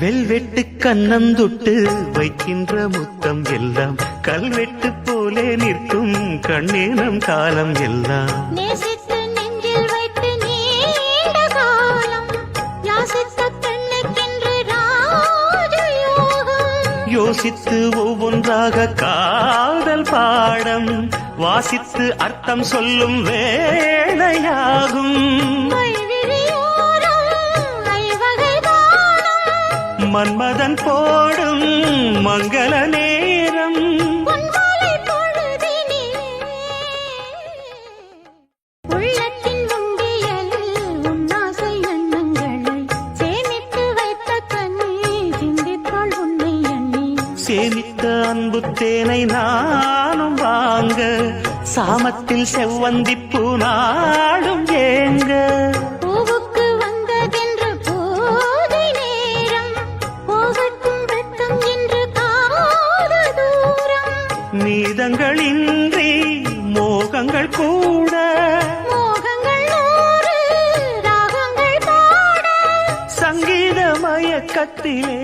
Velvet கண்ணந்தொட்டு வைக்கின்ற முத்தம் எல்லாம் கல்வெட்டு போலே நிற்கும் கண்ணே நம் காலம் எல்லாம். நேசித்து நெஞ்சில் வைத்து நீண்ட காலம் யாசித்த பெண்ணுக்கென்று ராஜயோகம். யோசித்து ஒவ்வொன்றாக காதல் பாடம் வாசித்து அர்த்தம் சொல்லும் வேளையாகும். மன்மதன் போடும் மங்கள நேரம் உள்ளத்தின் உண்டியலில் உன்னாசை எண்ணங்களை சேமித்து வைத்த கண்ணி சிந்தித்தாள் உன்னை எண்ணி. சேமித்த அன்பு தேனை நானும் வாங்க சாமத்தில் செவ்வந்திப்பூ நாடும் ஏங்க. பூவுக்கு வந்ததென்று போதை நேரம் போகட்டும் வெட்கம் என்று காது தூரம். நீதங்களின்றி மோகங்கள் கூட மோகங்கள் நூறு ராகங்கள் பாட சங்கீத மயக்கத்திலே